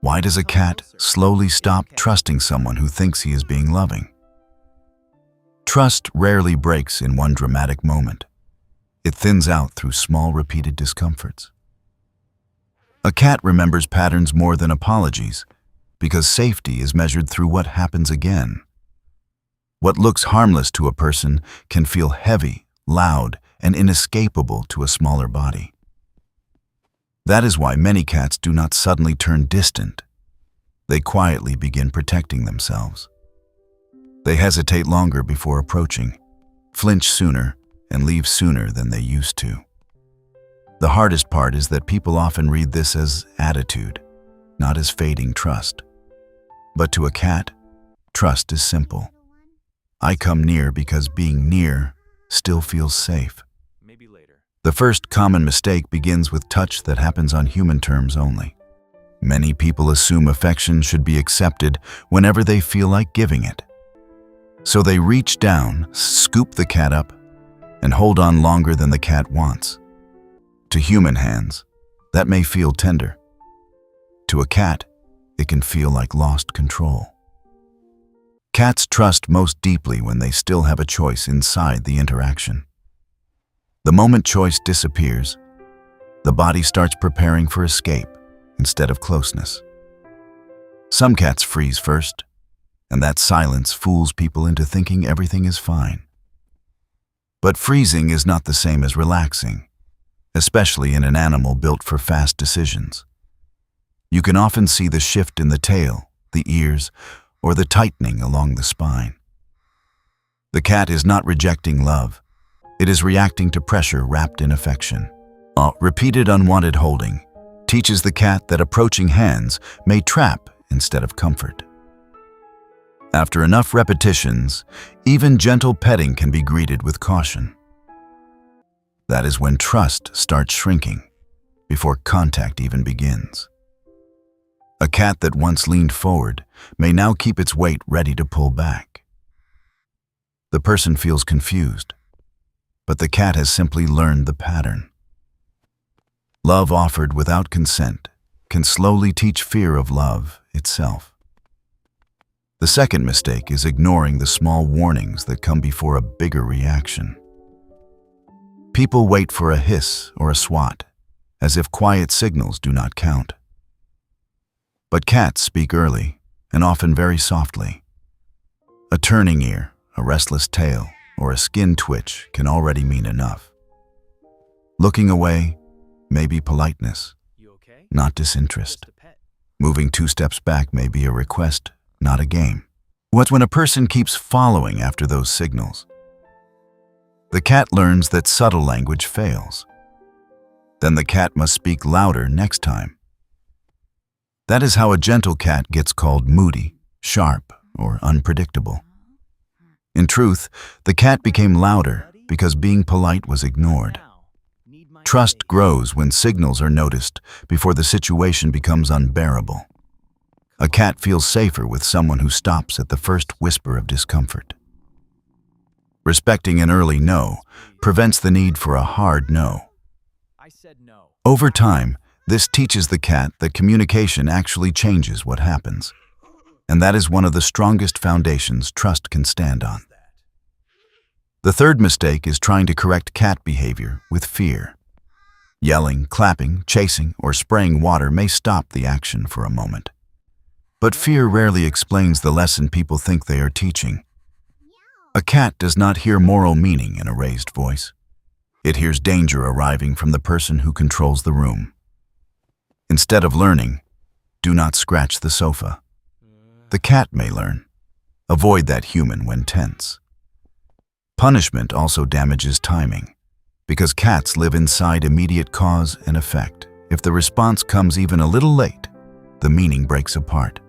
Why does a cat slowly stop trusting someone who thinks he is being loving? Trust rarely breaks in one dramatic moment. It thins out through small, repeated discomforts. A cat remembers patterns more than apologies because safety is measured through what happens again. What looks harmless to a person can feel heavy, loud, and inescapable to a smaller body. That is why many cats do not suddenly turn distant. They quietly begin protecting themselves. They hesitate longer before approaching, flinch sooner, and leave sooner than they used to. The hardest part is that people often read this as attitude, not as fading trust. But to a cat, trust is simple. I come near because being near still feels safe. Maybe later. The first common mistake begins with touch that happens on human terms only. Many people assume affection should be accepted whenever they feel like giving it. So they reach down, scoop the cat up, and hold on longer than the cat wants. To human hands, that may feel tender. To a cat, it can feel like lost control. Cats trust most deeply when they still have a choice inside the interaction. The moment choice disappears, the body starts preparing for escape instead of closeness. Some cats freeze first, and that silence fools people into thinking everything is fine. But freezing is not the same as relaxing, especially in an animal built for fast decisions. You can often see the shift in the tail, the ears, or the tightening along the spine. The cat is not rejecting love. It is reacting to pressure wrapped in affection. Repeated unwanted holding teaches the cat that approaching hands may trap instead of comfort. After enough repetitions, even gentle petting can be greeted with caution. That is when trust starts shrinking, before contact even begins. A cat that once leaned forward may now keep its weight ready to pull back. The person feels confused, but the cat has simply learned the pattern. Love offered without consent can slowly teach fear of love itself. The second mistake is ignoring the small warnings that come before a bigger reaction. People wait for a hiss or a swat, as if quiet signals do not count. But cats speak early, and often very softly. A turning ear, a restless tail, or a skin twitch can already mean enough. Looking away may be politeness, You okay? not disinterest. Just a pet. Moving 2 steps back may be a request, not a game. What's when a person keeps following after those signals? The cat learns that subtle language fails. Then the cat must speak louder next time. That is how a gentle cat gets called moody, sharp, or unpredictable. In truth, the cat became louder because being polite was ignored. Trust grows when signals are noticed before the situation becomes unbearable. A cat feels safer with someone who stops at the first whisper of discomfort. Respecting an early no prevents the need for a hard no. I said no. Over time, this teaches the cat that communication actually changes what happens, and that is one of the strongest foundations trust can stand on. The third mistake is trying to correct cat behavior with fear. Yelling, clapping, chasing, or spraying water may stop the action for a moment. But fear rarely explains the lesson people think they are teaching. A cat does not hear moral meaning in a raised voice. It hears danger arriving from the person who controls the room. Instead of learning, do not scratch the sofa. The cat may learn. Avoid that human when tense. Punishment also damages timing, because cats live inside immediate cause and effect. If the response comes even a little late, the meaning breaks apart.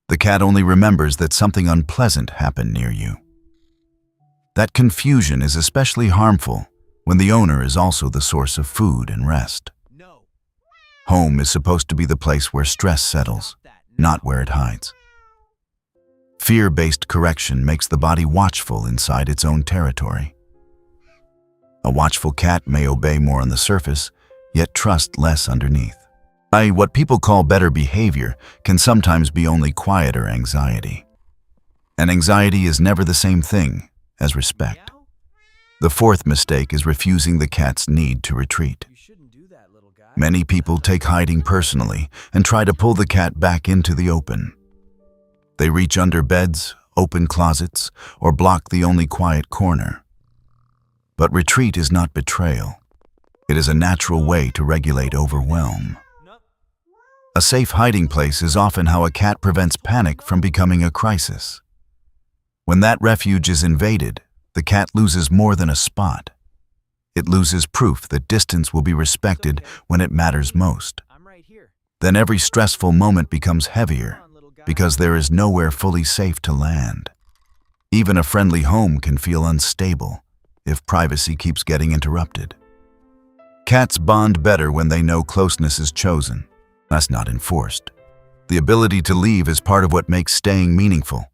The cat only remembers that something unpleasant happened near you. That confusion is especially harmful when the owner is also the source of food and rest. No. Home is supposed to be the place where stress settles, not where it hides. Fear-based correction makes the body watchful inside its own territory. A watchful cat may obey more on the surface, yet trust less underneath. What people call better behavior can sometimes be only quieter anxiety. And anxiety is never the same thing as respect. Meow? The fourth mistake is refusing the cat's need to retreat. You shouldn't do that, little guy. Many people take hiding personally and try to pull the cat back into the open. They reach under beds, open closets, or block the only quiet corner. But retreat is not betrayal. It is a natural way to regulate overwhelm. No. A safe hiding place is often how a cat prevents panic from becoming a crisis. When that refuge is invaded, the cat loses more than a spot. It loses proof that distance will be respected when it matters most. I'm right here. Then every stressful moment becomes heavier Come on, little guy. because there is nowhere fully safe to land. Even a friendly home can feel unstable if privacy keeps getting interrupted. Cats bond better when they know closeness is chosen. That's not enforced. The ability to leave is part of what makes staying meaningful.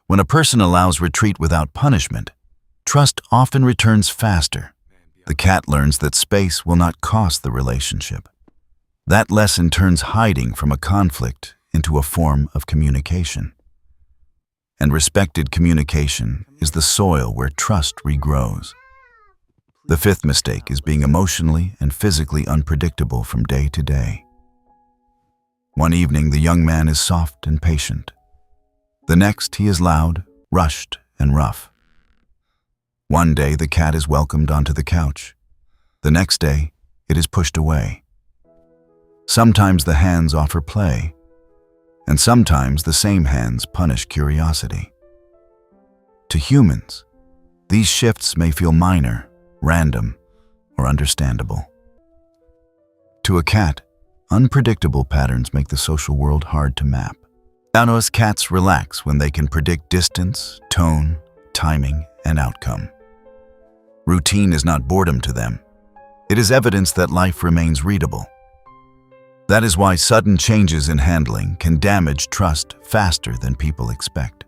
When a person allows retreat without punishment, trust often returns faster. The cat learns that space will not cost the relationship. That lesson turns hiding from a conflict into a form of communication. And respected communication is the soil where trust regrows. The fifth mistake is being emotionally and physically unpredictable from day to day. One evening, the young man is soft and patient. The next, he is loud, rushed, and rough. One day, the cat is welcomed onto the couch. The next day, it is pushed away. Sometimes the hands offer play, and sometimes the same hands punish curiosity. To humans, these shifts may feel minor, random, or understandable. To a cat, unpredictable patterns make the social world hard to map. Most cats relax when they can predict distance, tone, timing, and outcome. Routine is not boredom to them. It is evidence that life remains readable. That is why sudden changes in handling can damage trust faster than people expect.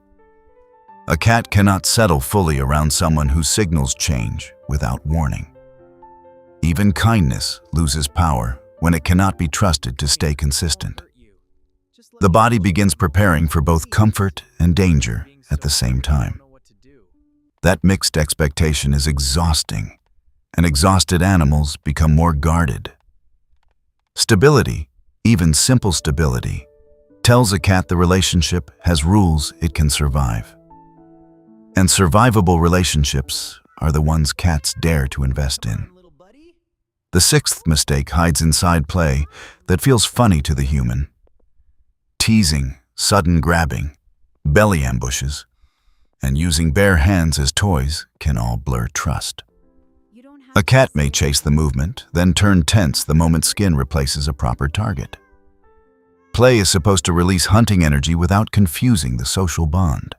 A cat cannot settle fully around someone whose signals change without warning. Even kindness loses power when it cannot be trusted to stay consistent. The body begins preparing for both comfort and danger at the same time. That mixed expectation is exhausting, and exhausted animals become more guarded. Stability, even simple stability, tells a cat the relationship has rules it can survive. And survivable relationships are the ones cats dare to invest in. The sixth mistake hides inside play that feels funny to the human. Teasing, sudden grabbing, belly ambushes, and using bare hands as toys can all blur trust. A cat may chase the movement, then turn tense the moment skin replaces a proper target. Play is supposed to release hunting energy without confusing the social bond.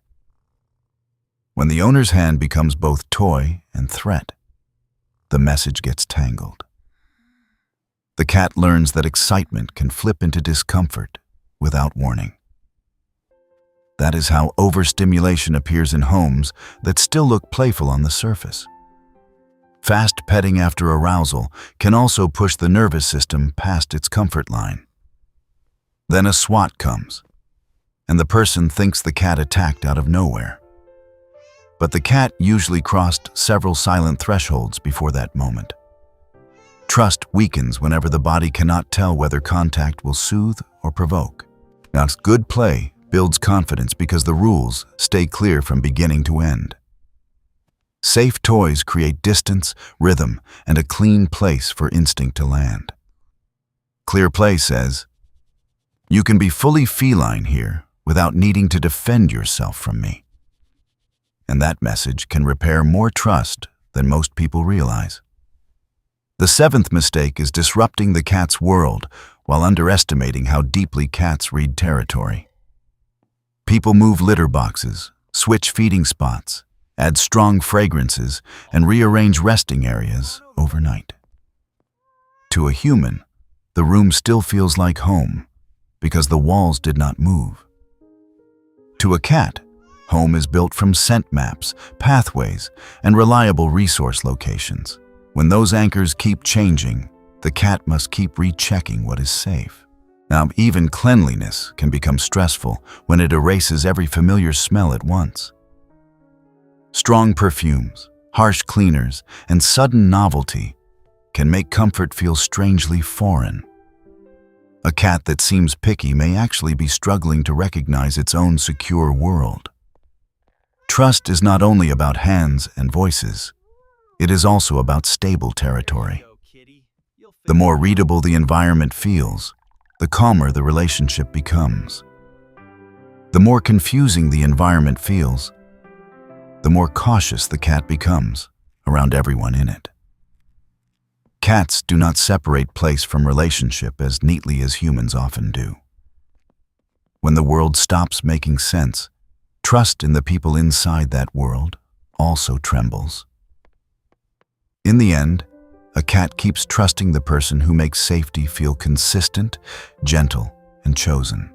When the owner's hand becomes both toy and threat, the message gets tangled. The cat learns that excitement can flip into discomfort without warning. That is how overstimulation appears in homes that still look playful on the surface. Fast petting after arousal can also push the nervous system past its comfort line. Then a SWAT comes, and the person thinks the cat attacked out of nowhere. But the cat usually crossed several silent thresholds before that moment. Trust weakens whenever the body cannot tell whether contact will soothe or provoke. Now, good play builds confidence because the rules stay clear from beginning to end. Safe toys create distance, rhythm, and a clean place for instinct to land. Clear play says, "You can be fully feline here without needing to defend yourself from me." And that message can repair more trust than most people realize. The seventh mistake is disrupting the cat's world while underestimating how deeply cats read territory. People move litter boxes, switch feeding spots, add strong fragrances, and rearrange resting areas overnight. To a human, the room still feels like home because the walls did not move. To a cat, home is built from scent maps, pathways, and reliable resource locations. When those anchors keep changing, the cat must keep rechecking what is safe. Now, even cleanliness can become stressful when it erases every familiar smell at once. Strong perfumes, harsh cleaners, and sudden novelty can make comfort feel strangely foreign. A cat that seems picky may actually be struggling to recognize its own secure world. Trust is not only about hands and voices, it is also about stable territory. The more readable the environment feels, the calmer the relationship becomes. The more confusing the environment feels, the more cautious the cat becomes around everyone in it. Cats do not separate place from relationship as neatly as humans often do. When the world stops making sense, trust in the people inside that world also trembles. In the end, a cat keeps trusting the person who makes safety feel consistent, gentle, and chosen.